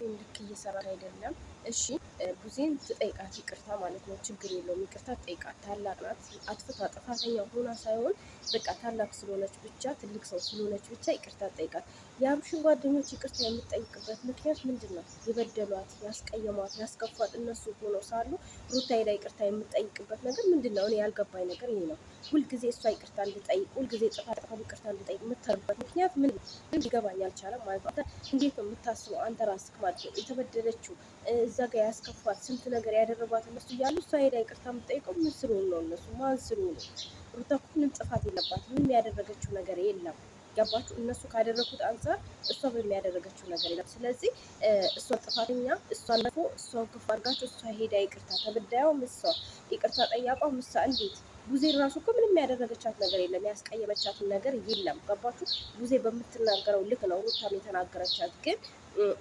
ኤፍሬም ልክ እየሰራ አይደለም። እሺ ቡዜን ትጠይቃት ይቅርታ ማለት ነው። ችግር የለውም ይቅርታ ትጠይቃት። ታላቅ ናት። አጥፍታ ጥፋተኛ ሆና ሳይሆን በቃ ታላቅ ስለሆነች ብቻ ትልቅ ሰው ስለሆነች ብቻ ይቅርታ ትጠይቃት። የአብርሽን ጓደኞች ይቅርታ የምትጠይቅበት ምክንያት ምንድን ነው? የበደሏት፣ ያስቀየሟት፣ ያስከፏት እነሱ ሆነው ሳሉ ሩታ ሄዳ ይቅርታ የምትጠይቅበት ነገር ምንድን ነው? እኔ ያልገባኝ ነገር ይሄ ነው። ሁልጊዜ እሷ ይቅርታ እንድጠይቅ፣ ሁልጊዜ ጥፋት ይቅርታ እንድጠይቅ የምታደርጉበት ምክንያት ምን ሊገባኝ አልቻለም ማለት ነው። እንዴት ነው የምታስበው አንተ ራስህ ማለት ነው? የተበደለችው እዛ ጋር ያስከፋት ስንት ነገር ያደረጓት እነሱ እያሉ እሷ ሄዳ ይቅርታ የምትጠይቀው ምን ስለሆኑ ነው? እነሱ ማን ስለሆኑ? ሩታ እኮ ምንም ጥፋት የለባት። ምንም ያደረገችው ነገር የለም። ገባችሁ? እነሱ ካደረጉት አንጻር እሷ በሚያደረገችው ነገር የለም። ስለዚህ እሷ ጥፋተኛ፣ እሷን መጥፎ፣ እሷን ክፉ አድርጋችሁ እሷ ሄዳ ይቅርታ ተበዳዩም እሷ ይቅርታ ጠያቋም እሷ እንዴት ቡዜ ራሱ እኮ ምንም ያደረገቻት ነገር የለም። ያስቀየመቻትን ነገር የለም። ገባችሁ? ቡዜ በምትናገረው ልክ ነው ሩታም የተናገረቻት። ግን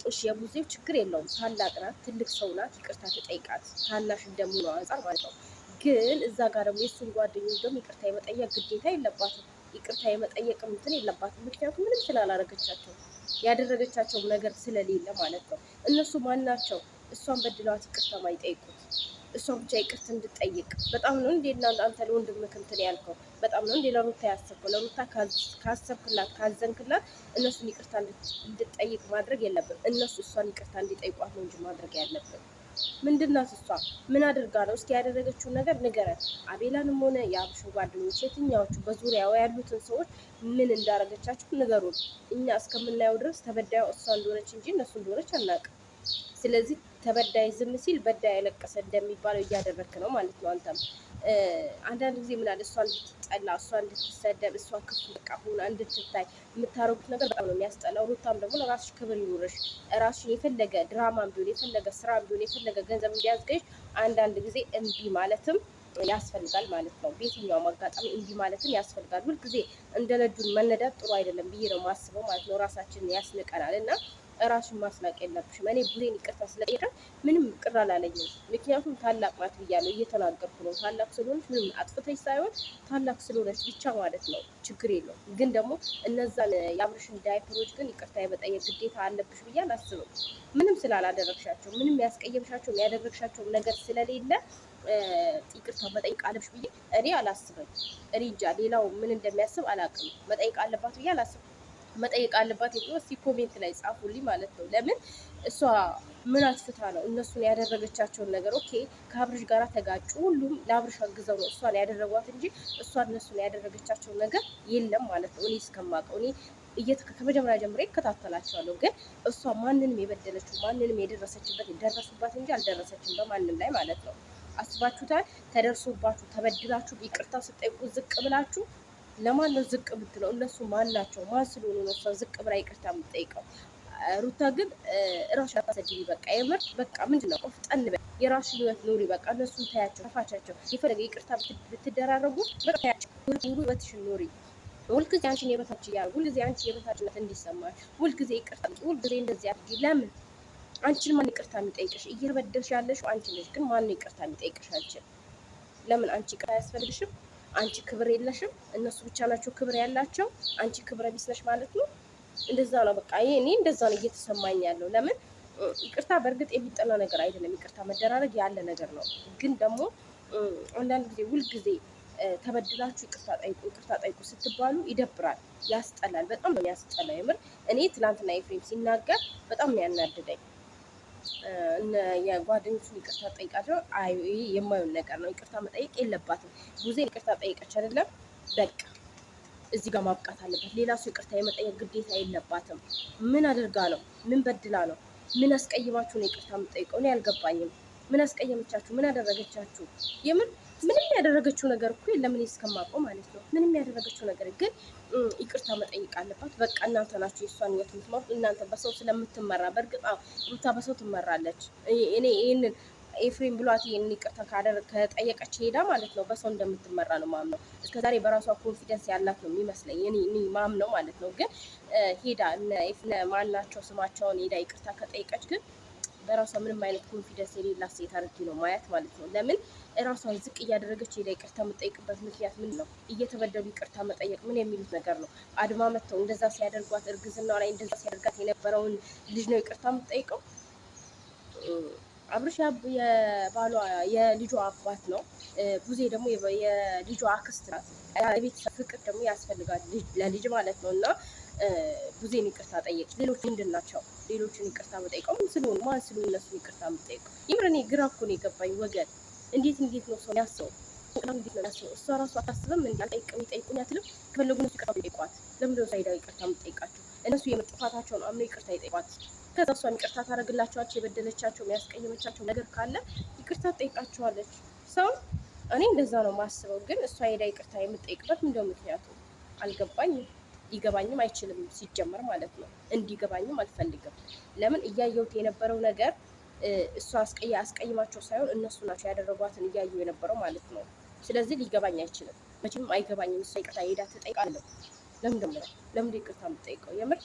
እሺ የቡዜው ችግር የለውም። ታላቅ ናት፣ ትልቅ ሰው ናት። ይቅርታ ተጠይቃት። ታናሽ እንደመሆኗ አንጻር ማለት ነው። ግን እዛ ጋር ደግሞ የእሱን ጓደኞች ደግሞ ይቅርታ የመጠየቅ ግዴታ የለባትም። ይቅርታ የመጠየቅ እንትን የለባትም። ምክንያቱም ምንም ስላላረገቻቸው ያደረገቻቸው ነገር ስለሌለ ማለት ነው። እነሱ ማናቸው እሷን በድለዋት ይቅርታ ማይጠይቁት? እሷን ብቻ ይቅርታ እንድጠይቅ በጣም ነው እንዴ? እና አንተ ለወንድምህ እንትን ያልከው በጣም ነው እንዴ? ለሩታ ያሰብከው? ለሩታ ካሰብክላት ካዘንክላት እነሱን ይቅርታ እንድጠይቅ ማድረግ የለብን። እነሱ እሷን ይቅርታ እንዲጠይቋት ነው እንጂ ማድረግ ያለብን። ምንድናት እሷ? ምን አድርጋ ነው? እስኪ ያደረገችውን ነገር ንገረን። አቤላንም ሆነ የአብርሽን ጓደኞች የትኛዎቹ በዙሪያው ያሉትን ሰዎች ምን እንዳረገቻቸው ንገሩን። እኛ እስከምናየው ድረስ ተበዳዩ እሷ እንደሆነች እንጂ እነሱ እንደሆነች አናውቅም። ስለዚህ ተበዳይ ዝም ሲል በዳይ ያለቀሰ እንደሚባለው እያደረግክ ነው ማለት ነው። አንተም አንዳንድ ጊዜ ምን አለ እሷ እንድትጠላ፣ እሷ እንድትሰደብ፣ እሷ ክፉ በቃ ሆና እንድትታይ የምታረጉት ነገር በጣም ነው የሚያስጠላው። ሩታም ደግሞ ለራስሽ ክብር ይኑርሽ። ራስሽን የፈለገ ድራማም ቢሆን የፈለገ ስራም ቢሆን የፈለገ ገንዘብ እንዲያዝገሽ አንዳንድ ጊዜ እምቢ ማለትም ያስፈልጋል ማለት ነው። በየትኛውም አጋጣሚ እንዲህ ማለትም ያስፈልጋል። ሁልጊዜ እንደነዱን መነዳት ጥሩ አይደለም ብዬ ነው ማስበው ማለት ነው። ራሳችንን ያስንቀናል እና ራሱን ማስናቅ የለብሽም። እኔ ቡዜን ይቅርታ ስለጠየቀ ምንም ቅር አላለኝም። ምክንያቱም ታላቅ ናት ብያለሁ፣ እየተናገርኩ ነው። ታላቅ ስለሆነች ምንም አጥፍተሽ ሳይሆን ታላቅ ስለሆነች ብቻ ማለት ነው። ችግር የለው። ግን ደግሞ እነዛን የአብርሽን ዳይፐሮች ግን ይቅርታ የመጠየቅ ግዴታ አለብሽ ብዬ አላስብም። ምንም ስላላደረግሻቸው፣ ምንም ያስቀየምሻቸው ያደረግሻቸው ነገር ስለሌለ ይቅርታ መጠየቅ አለብሽ ብዬ እኔ አላስብም። እኔ እንጃ ሌላው ምን እንደሚያስብ አላውቅም። መጠየቅ አለባት ብዬ አላስብም። መጠየቅ አለባት የሚለው እስቲ ኮሜንት ላይ ጻፉልኝ ማለት ነው። ለምን እሷ ምን አትፍታ ነው እነሱን ያደረገቻቸውን ነገር? ኦኬ ከአብርሽ ጋር ተጋጩ፣ ሁሉም ለአብርሽ አግዘው ነው እሷን ያደረጓት እንጂ እሷ እነሱን ያደረገቻቸው ነገር የለም ማለት ነው። እኔ እስከማውቀው እኔ ከመጀመሪያ ጀምሬ እከታተላቸዋለሁ። ግን እሷ ማንንም የበደለችው ማንንም የደረሰችበት ደረሱባት እንጂ አልደረሰችም በማንም ላይ ማለት ነው። አስባችሁታል? ተደርሶባችሁ ተበድላችሁ ይቅርታ ስጠይቁ ዝቅ ብላችሁ ለማን ነው ዝቅ የምትለው? እነሱ ማን ናቸው? ማን ስለሆኑ ነው እሷ ዝቅ ብላ ይቅርታ የምትጠይቀው? ሩታ ግን እራስሽ አታሰድቢ። በቃ የምር በቃ ምንድን ነው ቆፍጠን በይ። የራስሽ ህይወት ኑሪ። በቃ እነሱን ታያቸው፣ ተፋቻቸው። የፈለገ ይቅርታ ብትደራረጉ በቃ ታያቸው። ሙሉ ህይወትሽን ኑሪ። ሁልጊዜ አንቺን የበታች እያደረጉ ሁልጊዜ አንቺ የበታችነት እንዲሰማሽ ሁልጊዜ ይቅርታ ሁልጊዜ እንደዚህ አድርጊ። ለምን አንቺን ማን ይቅርታ የሚጠይቅሽ? እየበደልሽ ያለሽው አንቺ ነሽ። ግን ማን ነው ይቅርታ የሚጠይቅሽ? አንቺን ለምን አንቺ ይቅርታ አያስፈልግሽም? አንቺ ክብር የለሽም። እነሱ ብቻ ናቸው ክብር ያላቸው። አንቺ ክብረ ቢስ ነሽ ማለት ነው። እንደዛ ነው በቃ እኔ እንደዛ ነው እየተሰማኝ ያለው። ለምን ይቅርታ በእርግጥ የሚጠላ ነገር አይደለም። ይቅርታ መደራረግ ያለ ነገር ነው። ግን ደግሞ አንዳንድ ጊዜ ሁልጊዜ ተበድላችሁ ይቅርታ ጠይቁ ስትባሉ ይደብራል፣ ያስጠላል። በጣም ነው ያስጠላው የምር። እኔ ትናንትና ኤፍሬም ሲናገር በጣም ነው ያናደደኝ። የጓደኞቹን ይቅርታ ጠይቃቸው የማየውን ነገር ነው። ይቅርታ መጠየቅ የለባትም። ቡዜ ይቅርታ ጠይቀች አይደለም በቃ እዚህ ጋር ማብቃት አለበት። ሌላ ሰው ይቅርታ የመጠየቅ ግዴታ የለባትም። ምን አድርጋ ነው? ምን በድላ ነው? ምን አስቀይማችሁ ነው ይቅርታ የምጠይቀው? እኔ አልገባኝም። ምን አስቀየመቻችሁ? ምን አደረገቻችሁ? የምን ምንም ያደረገችው ነገር እኮ የለም እኔ እስከማውቀው ማለት ነው። ምንም ያደረገችው ነገር ግን ይቅርታ መጠየቅ አለባት። በቃ እናንተ ናችሁ የእሷን ህይወት የምትመሩት። እናንተ በሰው ስለምትመራ በእርግጥ ሩታ በሰው ትመራለች። እኔ ይህንን ኤፍሬም ብሏት ይህንን ይቅርታ ከጠየቀች ሄዳ ማለት ነው በሰው እንደምትመራ ነው ማምነው። እስከዛሬ በራሷ ኮንፊደንስ ያላት ነው የሚመስለኝ እኔ ማምነው ማለት ነው። ግን ሄዳ ማናቸው ስማቸውን ሄዳ ይቅርታ ከጠየቀች ግን በራሷ ምንም አይነት ኮንፊደንስ የሌላት ሴት አድርጌ ነው ማያት ማለት ነው። ለምን እራሷን ዝቅ እያደረገች ሄዳ ይቅርታ የምጠይቅበት ምክንያት ምን ነው? እየተበደሉ ይቅርታ መጠየቅ ምን የሚሉት ነገር ነው? አድማ መጥተው እንደዛ ሲያደርጓት እርግዝና ላይ እንደዛ ሲያደርጋት የነበረውን ልጅ ነው ይቅርታ የምጠይቀው? አብርሽ የባሏ የልጇ አባት ነው። ቡዜ ደግሞ የልጇ አክስት ናት። የቤተሰብ ፍቅር ደግሞ ያስፈልጋል ለልጅ ማለት ነው። እና ቡዜን ይቅርታ ጠየቅ። ሌሎች ምንድን ናቸው? ሌሎችን ይቅርታ መጠየቀው ምን ስለሆኑ ማን ስለሆኑ እነሱ ይቅርታ የምጠይቀው? የምር እኔ ግራ እኮ ነው የገባኝ ወገን። እንዴት ነው ሰው ያሰው? እንዴት ነው ያሰው? እሷ ራሱ አታስብም? እንዲ አልጠይቅም ይጠይቁኝ አትልም? ከፈለጉ እነሱ ይቅርታ ይጠይቋት። ለምንድነው ሳይዳው ይቅርታ የምጠይቃቸው? እነሱ የመጥፋታቸውን አምነው ይቅርታ ይጠይቋት። ከዛ እሷም ይቅርታ ታደርግላቸዋለች። የበደለቻቸው የሚያስቀየመቻቸው ነገር ካለ ይቅርታ ትጠይቃቸዋለች። ሰው እኔ እንደዛ ነው ማስበው። ግን እሷ ሄዳ ይቅርታ የምጠይቅበት ምንድነው ምክንያቱ? አልገባኝም። ሊገባኝም አይችልም ሲጀመር ማለት ነው። እንዲገባኝም አልፈልግም። ለምን እያየሁት የነበረው ነገር እሷ አስቀይማቸው ሳይሆን እነሱ ናቸው ያደረጓትን እያዩ የነበረው ማለት ነው። ስለዚህ ሊገባኝ አይችልም። መቼም አይገባኝም። እሷ ይቅርታ ሄዳ ትጠይቃለች። ለምን ይቅርታ የምጠይቀው? የምር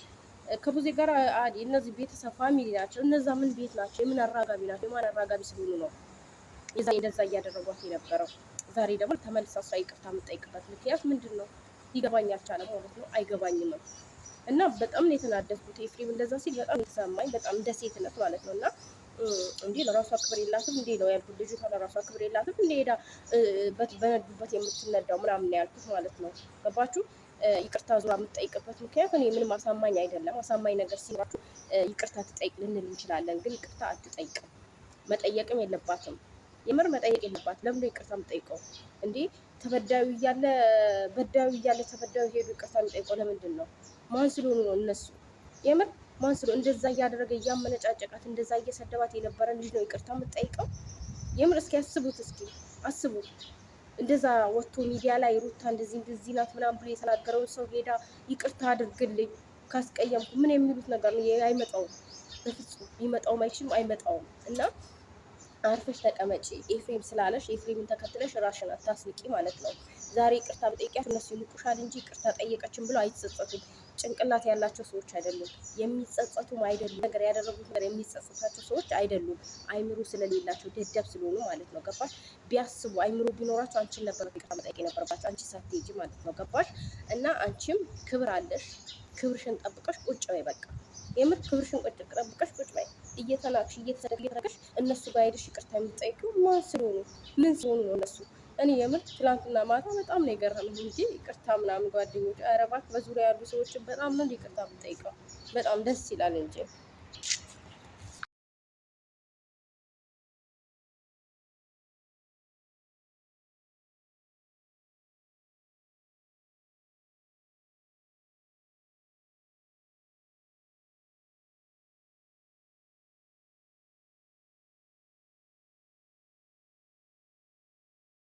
ከቡዜ ጋር እነዚህ ቤተሰብ ፋሚሊ ናቸው። እነዛ ምን ቤት ናቸው? የምን አራጋቢ ናቸው? የማን አራጋቢ ስለሆኑ ነው የዛ እንደዛ እያደረጓት የነበረው? ዛሬ ደግሞ ተመልሳ እሷ ይቅርታ የምጠይቅበት ምክንያት ምንድን ነው? ሊገባኝ አልቻለም ማለት ነው። አይገባኝም ነው እና በጣም ነው የተናደድኩት። ኤፍሬም እንደዛ ሲል በጣም የተሰማኝ በጣም እንደ ሴትነት ማለት ነው። እና እንዴ ለራሷ ክብር የላትም እንዴ ነው ያልኩት። ልጅቷ ለራሷ ክብር የላትም እንዴ ሄዳ በነዱበት የምትነዳው ምናምን ነው ያልኩት ማለት ነው። ገባችሁ? ይቅርታ ዙራ የምትጠይቅበት ምክንያት እኔ ምንም አሳማኝ አይደለም። አሳማኝ ነገር ሲኖራችሁ ይቅርታ ትጠይቅ ልንል እንችላለን። ግን ይቅርታ አትጠይቅም። መጠየቅም የለባትም። የምር መጠየቅ የለባት። ለምን ይቅርታ የምጠይቀው እንዴ? ተበዳዩ እያለ በዳዩ እያለ ተበዳዩ ሄዱ ይቅርታ የሚጠይቀው ለምንድን ነው? ማን ስለሆኑ ነው እነሱ? የምር ማን ስለሆነ እንደዛ እያደረገ እያመነጫጨቃት እንደዛ እየሰደባት የነበረ ልጅ ነው ይቅርታ የምጠይቀው? የምር እስኪ አስቡት፣ እስኪ አስቡት። እንደዛ ወጥቶ ሚዲያ ላይ ሩታ እንደዚህ ናት ምናምን ብሎ የተናገረውን ሰው ሄዳ ይቅርታ አድርግልኝ ካስቀየምኩ ምን የሚሉት ነገር ነው? አይመጣውም፣ በፍጹም ሊመጣውም አይችልም፣ አይመጣውም። እና አርፈሽ ተቀመጪ። ኤፍሬም ስላለሽ ኤፍሬምን ተከትለሽ ራሽን አታስንቂ ማለት ነው። ዛሬ ይቅርታ በጠይቂያት እነሱ ይንቁሻል እንጂ ይቅርታ ጠየቀችን ብሎ አይጸጸቱም። ጭንቅላት ያላቸው ሰዎች አይደሉም፣ የሚጸጸቱም አይደሉም። ነገር ያደረጉት ነገር የሚጸጸታቸው ሰዎች አይደሉም። አይምሮ ስለሌላቸው ደደብ ስለሆኑ ማለት ነው። ገባሽ? ቢያስቡ አይምሮ ቢኖራቸው አንቺን ነበር ይቅርታ መጠየቅ የነበረባቸው፣ አንቺ ሳትሄጂ ማለት ነው። ገባሽ? እና አንቺም ክብር አለሽ። ክብርሽን ጠብቀሽ ቁጭ በይ በቃ። የምር ክብርሽን ቁጭ ጠብቀሽ ቁጭ በይ። እየተናቅሽ እየተረገሽ እነሱ ጋር ሄደሽ ይቅርታ የምትጠይቂው ማን ስለሆኑ ምን ስለሆኑ ነው እነሱ? እኔ የምር ትላንትና ማታ በጣም ነው የገረመኝ እንጂ ይቅርታ ምናምን ጓደኞች፣ ኧረ እባክህ በዙሪያ ያሉ ሰዎችን በጣም ነው ይቅርታ የምጠይቀው። በጣም ደስ ይላል እንጂ